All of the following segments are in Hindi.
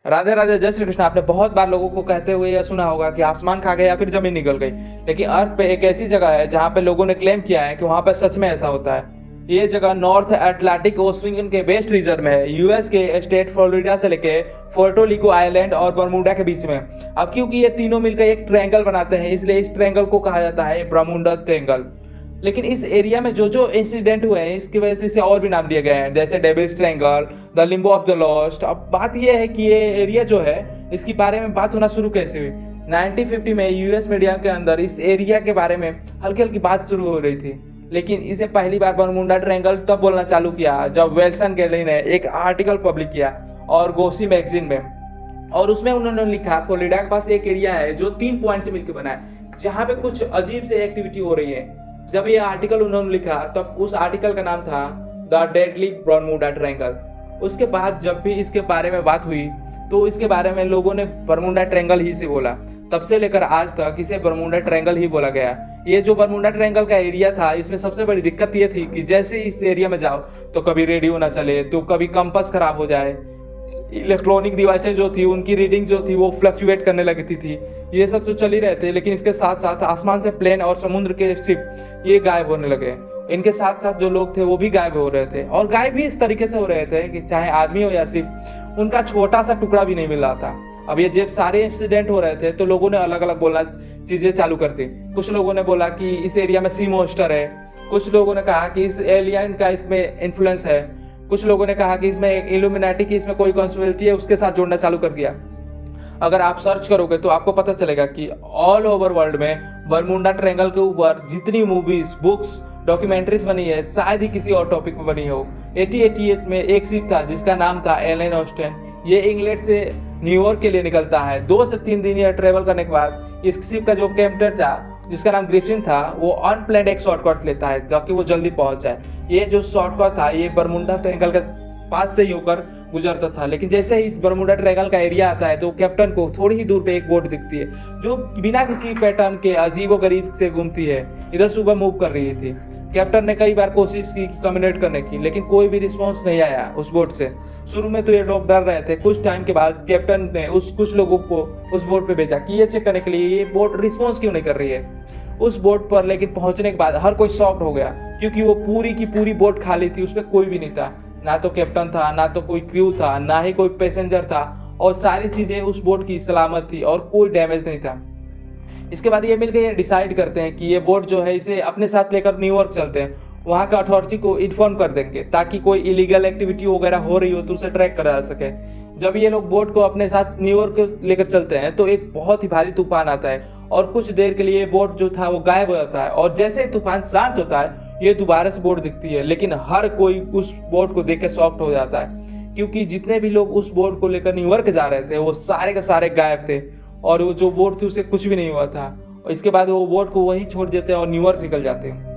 राधे राधे, जय श्री कृष्ण। आपने बहुत बार लोगों को कहते हुए यह सुना होगा कि आसमान खा गया या फिर जमीन निकल गई। लेकिन अर्थ पे एक ऐसी जगह है जहाँ पे लोगों ने क्लेम किया है कि वहाँ पे सच में ऐसा होता है। ये जगह नॉर्थ अटलांटिक ओशन के वेस्ट रीजन में है, यूएस के स्टेट फ्लोरिडा से लेके पोर्टोरिको आइलैंड और बरमूडा के बीच में। अब क्योंकि ये तीनों मिलकर एक ट्रायंगल बनाते हैं, इसलिए इस ट्रायंगल को कहा जाता है बरमूडा ट्रायंगल। लेकिन इस एरिया में जो जो इंसिडेंट हुए हैं, इसकी वजह से इसे और भी नाम दिए गए हैं, जैसे Devil's Triangle, the limbo of the lost. अब बात यह है कि ये एरिया जो है, इसके बारे में बात होना शुरू कैसे हुई। 1950 में यूएस मीडिया के अंदर इस एरिया के बारे में हल्की हल्की बात शुरू हो रही थी। लेकिन इसे पहली बार बरमूडा ट्रायंगल तब बोलना चालू किया जब वेल्सन गेली ने एक आर्टिकल पब्लिक किया और गोसी मैगजीन में। और उसमें उन्होंने लिखा फ्लोरिडा के पास एक एरिया है जो 3 पॉइंट से मिलकर बना है, जहाँ पे कुछ अजीब से एक्टिविटी हो रही है। जब ये आर्टिकल उन्होंने लिखा तब उस आर्टिकल का नाम था द डेडली बरमूडा ट्रायंगल। उसके बाद जब भी इसके बारे में बात हुई तो इसके बारे में लोगों ने बरमूडा ट्रायंगल ही से बोला। तब से लेकर आज तक इसे बरमूडा ट्रायंगल ही बोला गया। ये जो बरमूडा ट्रायंगल का एरिया था, इसमें सबसे बड़ी दिक्कत ये थी कि जैसे इस एरिया में जाओ तो कभी रेडियो ना चले, तो कभी कंपास खराब हो जाए, इलेक्ट्रॉनिक डिवाइसेज जो थी उनकी रीडिंग जो थी वो फ्लक्चुएट करने लगती थी। ये सब तो चल ही रहे थे, लेकिन इसके साथ साथ आसमान से प्लेन और समुद्र के शिप ये गायब होने लगे। इनके साथ साथ जो लोग थे वो भी गायब हो रहे थे, और गायब भी इस तरीके से हो रहे थे कि चाहे आदमी हो या शिप, उनका छोटा सा टुकड़ा भी नहीं मिल रहा था। अब ये जब सारे इंसिडेंट हो रहे थे तो लोगों ने अलग अलग बोलना चीजें चालू कर दी। कुछ लोगों ने बोला कि इस एरिया में सी मॉन्स्टर है, कुछ लोगों ने कहा कि इस एलियन का इसमें इन्फ्लुएंस है, कुछ लोगों ने कहा कि इसमें एक इल्यूमिनाटी की इसमें कोई कॉन्स्पिरेसी है, उसके साथ जोड़ना चालू कर दिया। अगर आप सर्च करोगे तो आपको पता चलेगा कि ऑल ओवर वर्ल्ड में बरमूडा ट्रायंगल के ऊपर जितनी मूवीज, बुक्स, डॉक्यूमेंट्रीज बनी है, शायद ही किसी और टॉपिक पर बनी हो। 1888 में एक शिप था जिसका नाम था एलन ऑस्टिन। ये इंग्लैंड से न्यूयॉर्क के लिए निकलता है। 2 से 3 दिन यह ट्रेवल करने के बाद इस शिप का जो कैप्टन था, जिसका नाम ग्रिफिन था, वो अनप्लान्ड एक शॉर्टकट लेता है ताकि वो जल्दी पहुंच जाए। ये जो शॉर्टकट था ये बरमूडा ट्रायंगल के पास से ही होकर गुजरता था। लेकिन जैसे ही बरमूडा ट्रायंगल का एरिया आता है तो कैप्टन को थोड़ी ही दूर पे एक बोट दिखती है जो बिना किसी पैटर्न के अजीबोगरीब से घूमती है, इधर सुबह मूव कर रही थी। कैप्टन ने कई बार कोशिश की कम्युनिकेट करने की, लेकिन कोई भी रिस्पॉन्स नहीं आया उस बोट से। शुरू में तो ये लोग डर रहे थे। कुछ टाइम के बाद कैप्टन ने कुछ लोगों को उस बोट पे भेजा कि ये चेक करने के लिए ये बोट रिस्पॉन्स क्यों नहीं कर रही है उस बोट पर। लेकिन पहुंचने के बाद हर कोई शॉक्ड हो गया, क्योंकि वो पूरी की पूरी बोट खाली थी, उसमें कोई भी नहीं था। ना तो कैप्टन था, ना तो कोई क्रू था, ना ही कोई पैसेंजर था, और सारी चीजें उस बोट की सलामत थी और कोई डैमेज नहीं था। इसके बाद ये मिलकर ये डिसाइड करते हैं कि ये बोट जो है इसे अपने साथ लेकर न्यूयॉर्क चलते हैं। वहाँ का अथॉरिटी को इन्फॉर्म कर देंगे ताकि कोई इलीगल एक्टिविटी वगैरह हो रही हो तो उसे ट्रैक करा जा सके। जब ये लोग बोट को अपने साथ न्यूयॉर्क लेकर चलते हैं तो एक बहुत ही भारी तूफान आता है और कुछ देर के लिए बोट जो था वो गायब हो जाता है। और जैसे ही तूफान शांत होता है ये दोबारा से बोट दिखती है, लेकिन हर कोई उस बोट को देख के शॉक्ड हो जाता है, क्योंकि जितने भी लोग उस बोट को लेकर न्यूयॉर्क जा रहे थे वो सारे के सारे गायब थे, और वो जो बोट थी उसे कुछ भी नहीं हुआ था। और इसके बाद वो बोट को वहीं छोड़ देते हैं और न्यूयॉर्क निकल जाते हैं।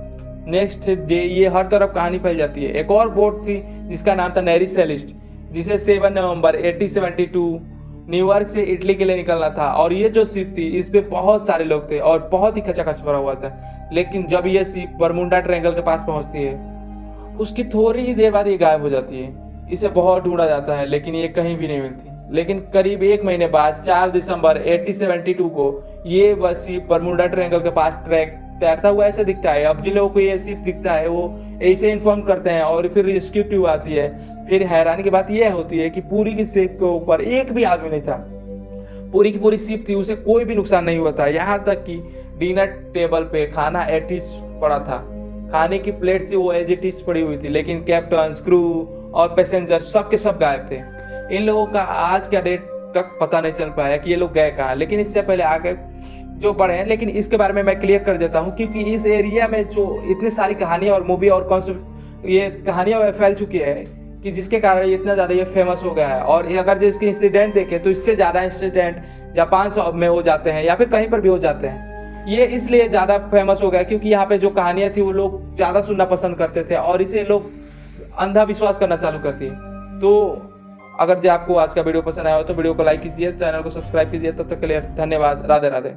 नेक्स्ट डे ये हर तरफ कहानी फैल जाती है। एक और बोट थी जिसका नाम था नेरी सेलिस्ट, जिसे 7 नवंबर 1872 न्यूयॉर्क से इटली के लिए निकलना था। और ये जो शिप थी इस पे बहुत सारे लोग थे और बहुत ही खचाखच भरा हुआ था। लेकिन जब ये शिप बरमूडा ट्रायंगल के पास पहुंचती है उसकी थोड़ी ही देर बाद ये गायब हो जाती है। इसे बहुत ढूंढा जाता है लेकिन ये कहीं भी नहीं मिलती। लेकिन करीब 1 महीने बाद 4 दिसंबर 1872 को ये शिप बरमूडा ट्रायंगल के पास तैरता हुआ ऐसे दिखता है। अब जिन लोगों को ये शिप दिखता है वो ऐसे इन्फॉर्म करते हैं और फिर रेस्क्यू टीम आती है। फिर हैरानी की बात यह होती है कि पूरी की शिप के ऊपर एक भी आदमी नहीं था। पूरी की पूरी शिप थी, उसे कोई भी नुकसान नहीं हुआ था। यहाँ तक कि डिनर टेबल पे खाना एटिस पड़ा था, खाने की प्लेट से वो एजिटिस पड़ी हुई थी, लेकिन कैप्टन, क्रू और पैसेंजर सबके सब गायब थे। इन लोगों का आज का डेट तक पता नहीं चल पाया कि ये लोग गए कहाँ। लेकिन इससे पहले आगे जो पढ़े हैं, लेकिन इसके बारे में मैं क्लियर कर देता हूँ, क्योंकि इस एरिया में जो इतनी सारी कहानियां और मूवी और कॉन्सेप्ट ये कहानियां फैल चुकी है कि जिसके कारण इतना ज़्यादा ये फेमस हो गया है। और अगर जो इसके इंसिडेंट देखें तो इससे ज़्यादा इंसिडेंट जापान में हो जाते हैं या फिर कहीं पर भी हो जाते हैं। ये इसलिए ज़्यादा फेमस हो गया क्योंकि यहाँ पे जो कहानियाँ थी वो लोग ज़्यादा सुनना पसंद करते थे और इसे लोग अंधा विश्वास करना चालू कर दिए। तो अगर जो आपको आज का वीडियो पसंद आया हो तो वीडियो को लाइक कीजिए, चैनल को सब्सक्राइब कीजिए। तब तक के लिए धन्यवाद। राधे राधे।